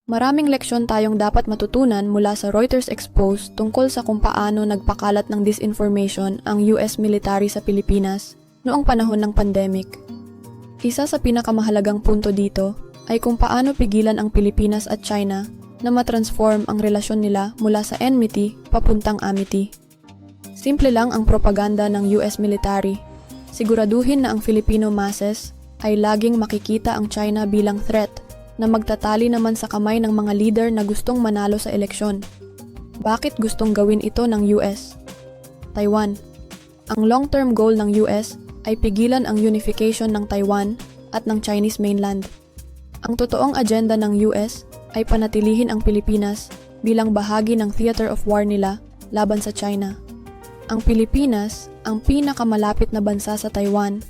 Maraming leksyon tayong dapat matutunan mula sa Reuters Expose tungkol sa kung paano nagpakalat ng disinformation ang US military sa Pilipinas noong panahon ng pandemic. Isa sa pinakamahalagang punto dito ay kung paano pigilan ang Pilipinas at China na matransform ang relasyon nila mula sa enmity papuntang amity. Simple lang ang propaganda ng US military. Siguraduhin na ang Filipino masses ay laging makikita ang China bilang threat na magtatali naman sa kamay ng mga leader na gustong manalo sa eleksyon. Bakit gustong gawin ito ng US? Taiwan. Ang long-term goal ng US ay pigilan ang unification ng Taiwan at ng Chinese mainland. Ang totoong agenda ng US ay panatilihin ang Pilipinas bilang bahagi ng theater of war nila laban sa China. Ang Pilipinas ang pinakamalapit na bansa sa Taiwan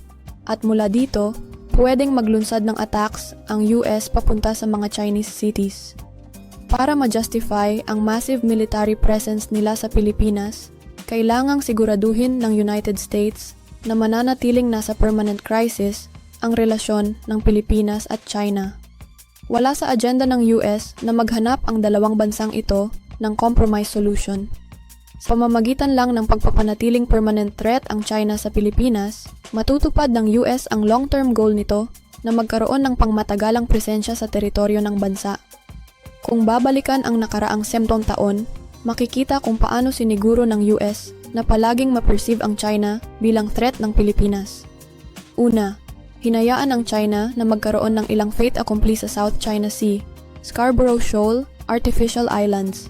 at mula dito, pwedeng maglunsad ng attacks ang US papunta sa mga Chinese cities. Para ma-justify ang massive military presence nila sa Pilipinas, kailangang siguraduhin ng United States na mananatiling nasa permanent crisis ang relasyon ng Pilipinas at China. Wala sa agenda ng US na maghanap ang dalawang bansang ito ng compromise solution. Sa pamamagitan lang ng pagpapanatiling permanent threat ang China sa Pilipinas, matutupad ng US ang long-term goal nito na magkaroon ng pangmatagalang presensya sa teritoryo ng bansa. Kung babalikan ang nakaraang 10 taon, makikita kung paano siniguro ng US na palaging ma-perceive ang China bilang threat ng Pilipinas. Una, hinayaan ang China na magkaroon ng ilang fait accompli sa South China Sea, Scarborough Shoal, Artificial Islands.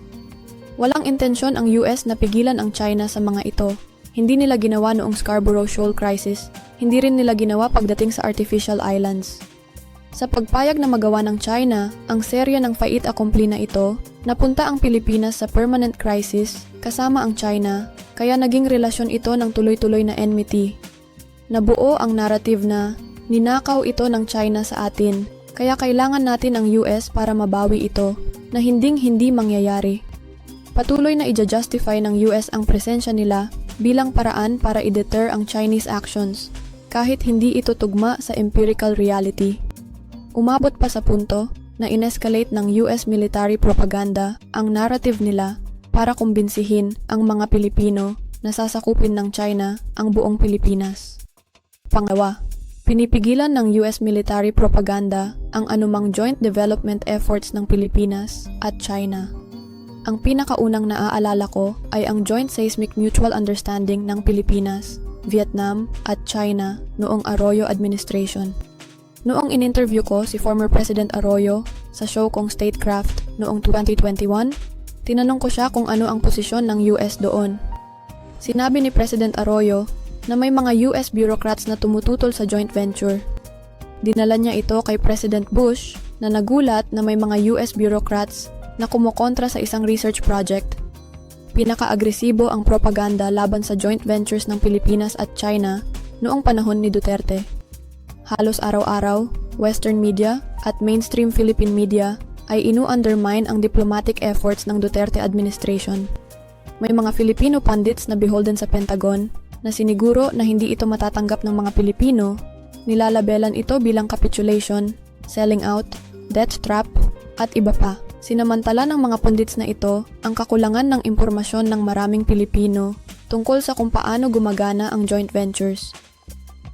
Walang intensyon ang US na pigilan ang China sa mga ito. Hindi nila ginawa noong Scarborough Shoal Crisis, hindi rin nila ginawa pagdating sa Artificial Islands. Sa pagpayag na magawa ng China ang serya ng fait accompli na ito, napunta ang Pilipinas sa permanent crisis kasama ang China, kaya naging relasyon ito ng tuloy-tuloy na enmity. Nabuo ang narrative na ninakaw ito ng China sa atin, kaya kailangan natin ang US para mabawi ito, na hinding-hindi mangyayari. Patuloy na i-justify ng US ang presensya nila bilang paraan para i-deter ang Chinese actions, kahit hindi ito tugma sa empirical reality. Umabot pa sa punto na in-escalate ng US military propaganda ang narrative nila para kumbinsihin ang mga Pilipino na sasakupin ng China ang buong Pilipinas. Pangalawa, pinipigilan ng US military propaganda ang anumang joint development efforts ng Pilipinas at China. Ang pinakaunang naaalala ko ay ang Joint Seismic Mutual Understanding ng Pilipinas, Vietnam at China noong Arroyo administration. Noong in-interview ko si former President Arroyo sa show kong Statecraft noong 2021, tinanong ko siya kung ano ang posisyon ng US doon. Sinabi ni President Arroyo na may mga US bureaucrats na tumututol sa joint venture. Dinala niya ito kay President Bush na nagulat na may mga US bureaucrats na kumokontra sa isang research project. Pinaka-agresibo ang propaganda laban sa joint ventures ng Pilipinas at China noong panahon ni Duterte. Halos araw-araw, Western media at mainstream Philippine media ay inu-undermine ang diplomatic efforts ng Duterte administration. May mga Filipino pundits na beholden sa Pentagon na siniguro na hindi ito matatanggap ng mga Pilipino, nilalabelan ito bilang capitulation, selling out, death trap, at iba pa. Sinamantala ng mga pundits na ito ang kakulangan ng impormasyon ng maraming Pilipino tungkol sa kung paano gumagana ang joint ventures.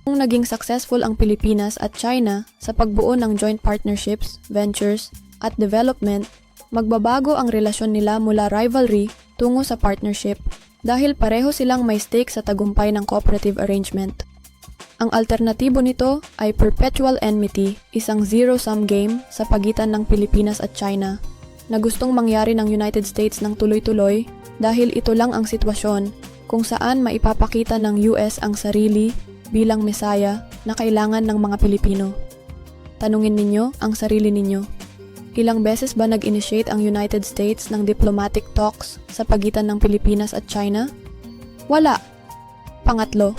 Kung naging successful ang Pilipinas at China sa pagbuo ng joint partnerships, ventures, at development, magbabago ang relasyon nila mula rivalry tungo sa partnership dahil pareho silang may stake sa tagumpay ng cooperative arrangement. Ang alternatibo nito ay perpetual enmity, isang zero-sum game sa pagitan ng Pilipinas at China, na gustong mangyari ng United States ng tuloy-tuloy dahil ito lang ang sitwasyon kung saan maipapakita ng US ang sarili bilang mesaya na kailangan ng mga Pilipino. Tanungin ninyo ang sarili ninyo. Ilang beses ba nag-initiate ang United States ng diplomatic talks sa pagitan ng Pilipinas at China? Wala. Pangatlo,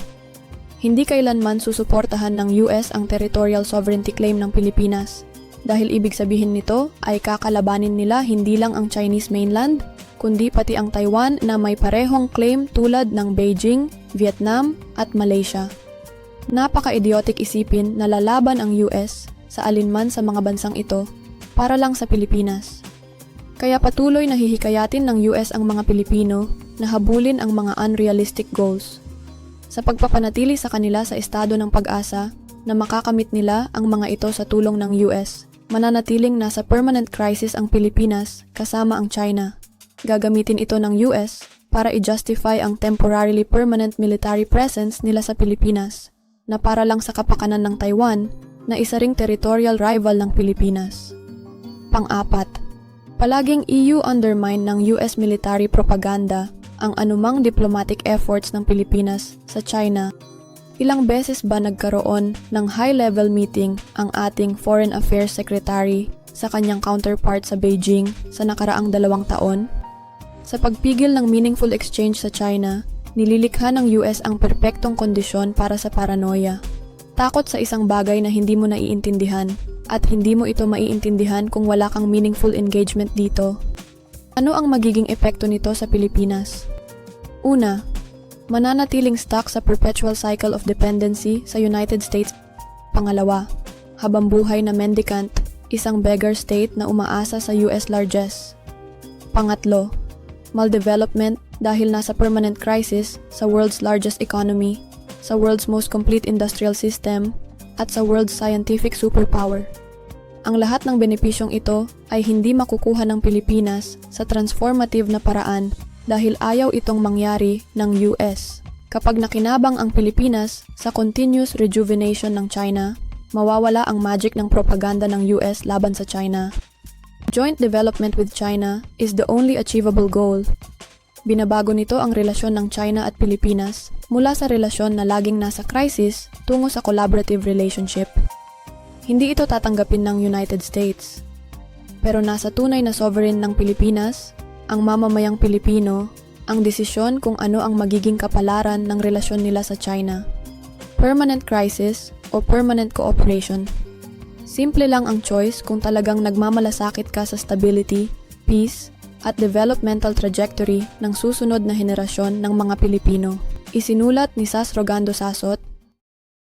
hindi kailanman susuportahan ng US ang territorial sovereignty claim ng Pilipinas. Dahil ibig sabihin nito ay kakalabanin nila hindi lang ang Chinese mainland, kundi pati ang Taiwan na may parehong claim tulad ng Beijing, Vietnam at Malaysia. Napaka-idiotic isipin na lalaban ang US sa alinman sa mga bansang ito para lang sa Pilipinas. Kaya patuloy na hihikayatin ng US ang mga Pilipino na habulin ang mga unrealistic goals. Sa pagpapanatili sa kanila sa estado ng pag-asa na makakamit nila ang mga ito sa tulong ng US, mananatiling nasa permanent crisis ang Pilipinas kasama ang China. Gagamitin ito ng US para i-justify ang temporarily permanent military presence nila sa Pilipinas na para lang sa kapakanan ng Taiwan na isa ring territorial rival ng Pilipinas. Pang-apat, palaging EU undermine ng US military propaganda ang anumang diplomatic efforts ng Pilipinas sa China. Ilang beses ba nagkaroon ng high-level meeting ang ating Foreign Affairs Secretary sa kanyang counterpart sa Beijing sa nakaraang 2 taon? Sa pagpigil ng meaningful exchange sa China, nililikha ng US ang perpektong kondisyon para sa paranoia. Takot sa isang bagay na hindi mo naiintindihan at hindi mo ito maiintindihan kung wala kang meaningful engagement dito. Ano ang magiging epekto nito sa Pilipinas? Una, mananatiling stuck sa perpetual cycle of dependency sa United States. Pangalawa, habambuhay na mendicant, isang beggar state na umaasa sa US largesse. Pangatlo, maldevelopment dahil nasa permanent crisis sa world's largest economy, sa world's most complete industrial system, at sa world's scientific superpower. Ang lahat ng benepisyong ito ay hindi makukuha ng Pilipinas sa transformative na paraan dahil ayaw itong mangyari ng US. Kapag nakinabang ang Pilipinas sa continuous rejuvenation ng China, mawawala ang magic ng propaganda ng US laban sa China. Joint development with China is the only achievable goal. Binabago nito ang relasyon ng China at Pilipinas mula sa relasyon na laging nasa crisis tungo sa collaborative relationship. Hindi ito tatanggapin ng United States. Pero nasa tunay na sovereign ng Pilipinas, ang mamamayang Pilipino, ang desisyon kung ano ang magiging kapalaran ng relasyon nila sa China. Permanent crisis o permanent cooperation. Simple lang ang choice kung talagang nagmamalasakit ka sa stability, peace, at developmental trajectory ng susunod na henerasyon ng mga Pilipino. Isinulat ni Sas Rogando Sasot,